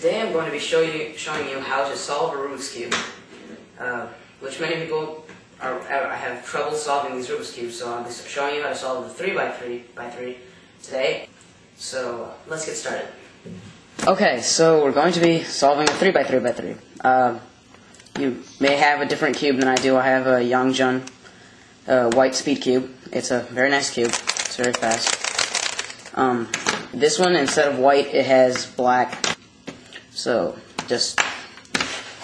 Today I'm going to be showing you how to solve a Rubik's Cube, which many people have trouble solving these Rubik's Cubes, so I'll be showing you how to solve the 3x3 today. So let's get started. Okay, so we're going to be solving a 3x3. You may have a different cube than I do. I have a Yongjun white speed cube. It's a very nice cube. It's very fast. This one, instead of white, it has black. So, just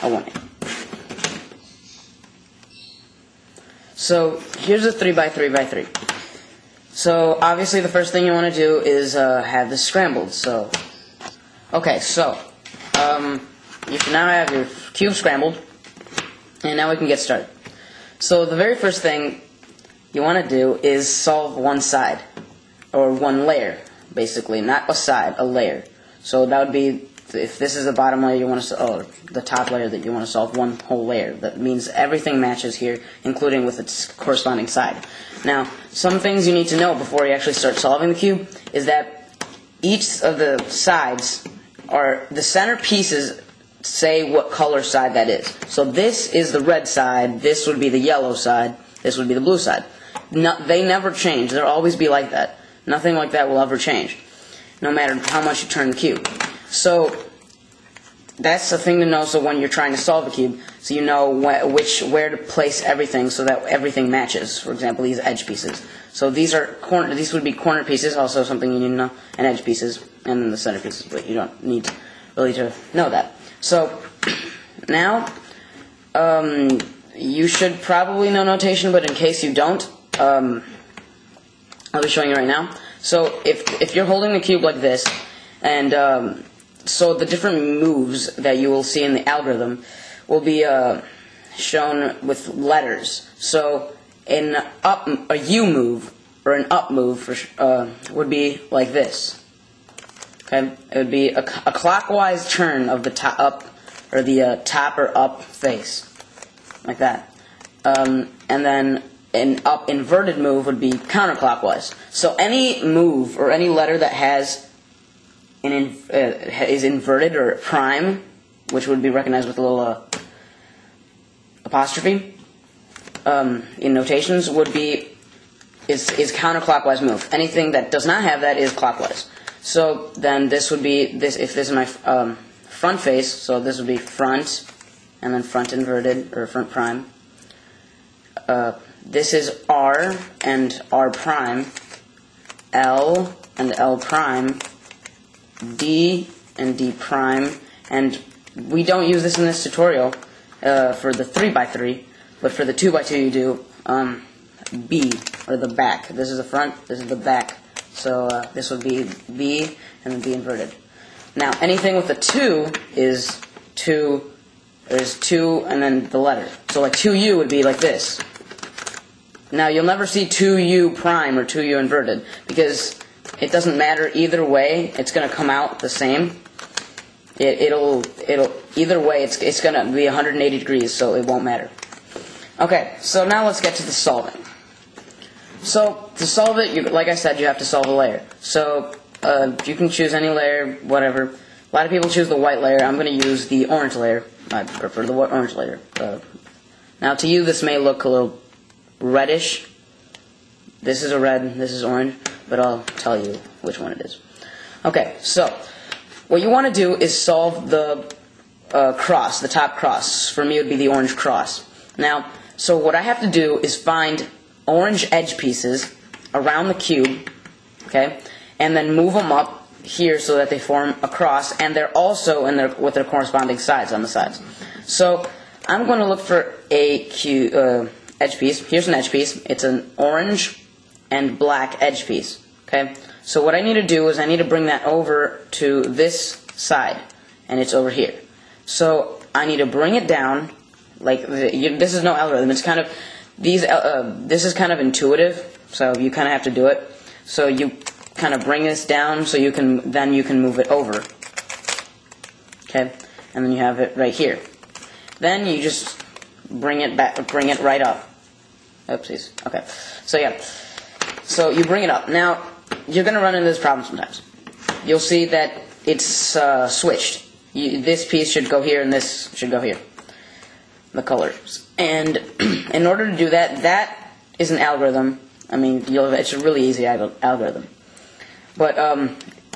a warning. So, here's a 3x3. So, obviously the first thing you want to do is have this scrambled. So, okay, so, you should now have your cube scrambled. And now we can get started. So, the very first thing you want to do is solve one side. Or one layer, basically. Not a side, a layer. So, that would be, if this is the bottom layer you want to, the top layer that you want to solve, one whole layer. That means everything matches here, including with its corresponding side. Now, some things you need to know before you actually start solving the cube is that each of the sides are, the center pieces say what color side that is. So this is the red side, this would be the yellow side, this would be the blue side. They never change. They'll always be like that. Nothing like that will ever change, no matter how much you turn the cube. So that's the thing to know. So when you're trying to solve a cube, so you know where to place everything, so that everything matches. For example, these edge pieces. So these would be corner pieces. Also, something you need to know, and edge pieces, and then the center pieces. But you don't need really to know that. So now you should probably know notation, but in case you don't, I'll be showing you right now. So if you're holding the cube like this, and so the different moves that you will see in the algorithm will be shown with letters. So a U move or an up move would be like this. Okay, it would be a clockwise turn of the top up or the top or up face, like that, and then an up inverted move would be counterclockwise. So any move or any letter that has is inverted or prime, which would be recognized with a little apostrophe in notations, is counterclockwise move. Anything that does not have that is clockwise. So then this would be this. If this is my front face, so this would be front, and then front inverted or front prime. This is R and R prime, L and L prime, D and D prime, and we don't use this in this tutorial for the 3x3, but for the 2x2 you do B, or the back. This is the front, this is the back. So this would be B and then B inverted. Now anything with a 2 is 2, there's 2 and then the letter. So like 2U would be like this. Now you'll never see 2U prime or 2U inverted, because it doesn't matter either way, it's going to come out the same. It'll either way it's going to be 180 degrees, so it won't matter. Okay, so now let's get to the solving. So to solve it, like I said, you have to solve a layer. So you can choose any layer, whatever. A lot of people choose the white layer. I'm going to use the orange layer. I prefer the orange layer. Now to you this may look a little reddish. This is a red, this is orange, but I'll tell you which one it is. Okay, so what you want to do is solve the cross, the top cross. For me it would be the orange cross. Now, so what I have to do is find orange edge pieces around the cube, okay, and then move them up here so that they form a cross, and they're also with their corresponding sides on the sides. So I'm going to look for a edge piece. Here's an edge piece. It's an orange and black edge piece. Okay. So what I need to do is I need to bring that over to this side, and it's over here. So I need to bring it down. Like this is no algorithm. It's kind of this is kind of intuitive. So you kind of have to do it. So you kind of bring this down so you can move it over. Okay. And then you have it right here. Then you just bring it back, bring it right up. Oopsies. Okay. So yeah. So you bring it up. Now, you're going to run into this problem sometimes. You'll see that it's switched. this piece should go here and this should go here. The colors. And in order to do that, that is an algorithm. I mean, it's a really easy algorithm. But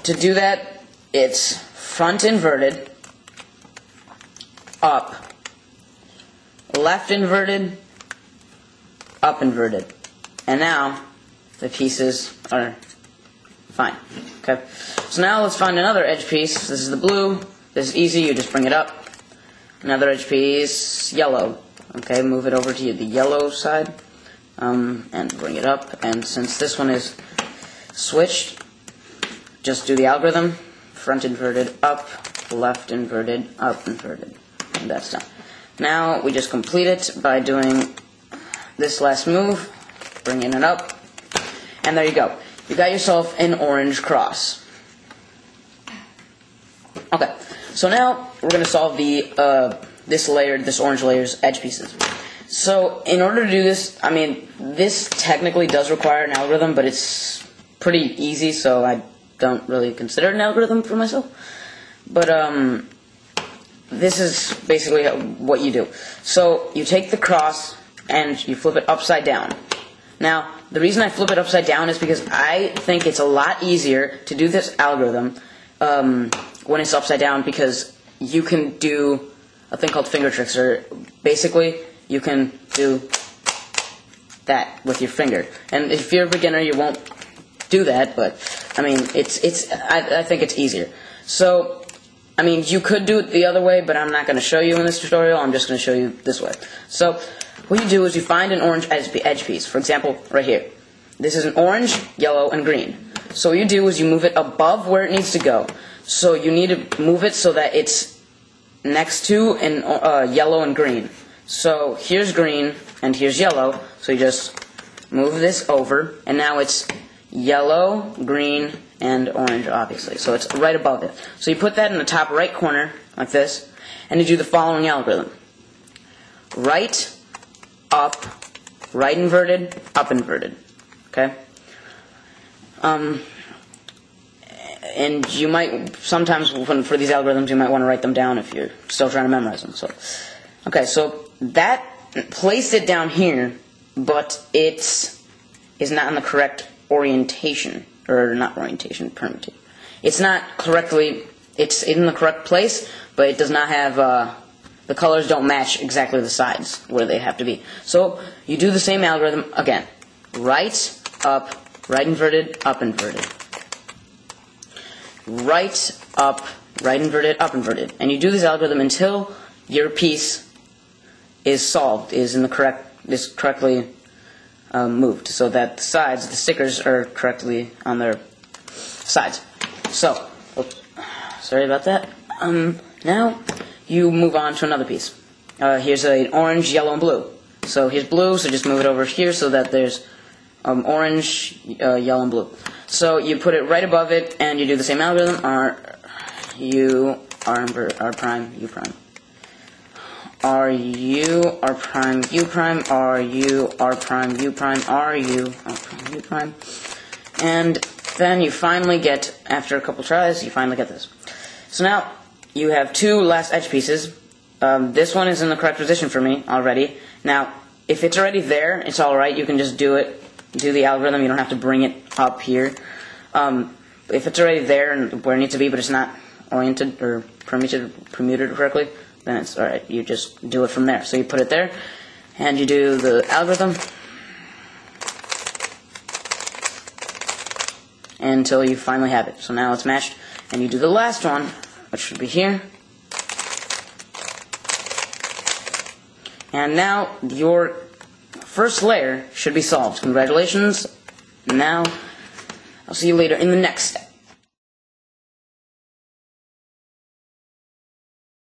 to do that, it's front inverted, up, left inverted, up inverted. And now the pieces are fine. Okay. So now let's find another edge piece. This is the blue. This is easy. You just bring it up. Another edge piece, yellow. Okay, move it over to the yellow side, and bring it up. And since this one is switched, just do the algorithm. Front inverted, up, left inverted, up inverted. And that's done. Now we just complete it by doing this last move, bringing it up, and there you go. You got yourself an orange cross. Okay, so now we're going to solve the this orange layer's edge pieces. So in order to do this, I mean, this technically does require an algorithm, but it's pretty easy, so I don't really consider it an algorithm for myself. But this is basically what you do. So you take the cross and you flip it upside down. Now, the reason I flip it upside down is because I think it's a lot easier to do this algorithm when it's upside down, because you can do a thing called finger tricks, or basically you can do that with your finger. And if you're a beginner, you won't do that, but I mean, I think it's easier. So, I mean, you could do it the other way, but I'm not going to show you in this tutorial. I'm just going to show you this way. So, what you do is you find an orange edge piece. For example, right here. This is an orange, yellow, and green. So what you do is you move it above where it needs to go. So you need to move it so that it's next to yellow and green. So here's green and here's yellow. So you just move this over, and now it's yellow, green, and orange, obviously. So it's right above it. So you put that in the top right corner, like this, and you do the following algorithm. Right, up, right inverted, up inverted. Okay? And you might, sometimes for these algorithms, you might want to write them down if you're still trying to memorize them. So, okay, so that placed it down here, but it is not in the correct orientation, or not orientation, permutation. It's not correctly, it's in the correct place, but it does not have, the colors don't match exactly the sides where they have to be. So you do the same algorithm again. Right, up, right inverted, up inverted. Right, up, right inverted, up inverted. And you do this algorithm until your piece is solved, is correctly moved, so that the sides, the stickers, are correctly on their sides. So, oops, sorry about that. Now you move on to another piece. Here's an orange, yellow, and blue. So here's blue, so just move it over here so that there's orange, yellow, and blue. So you put it right above it, and you do the same algorithm. R, U, R prime, U prime. R, U, R prime, U prime, R, U, R prime, U prime, R, U, R prime, U prime. And then you finally get, after a couple tries, you finally get this. So now you have two last edge pieces. This one is in the correct position for me already. Now, if it's already there, it's alright. You can just do it. Do the algorithm. You don't have to bring it up here. If it's already there and where it needs to be, but it's not oriented or permuted correctly, then it's alright. You just do it from there. So you put it there, and you do the algorithm until you finally have it. So now it's matched, and you do the last one, which should be here. And now your first layer should be solved. Congratulations. Now, I'll see you later in the next step.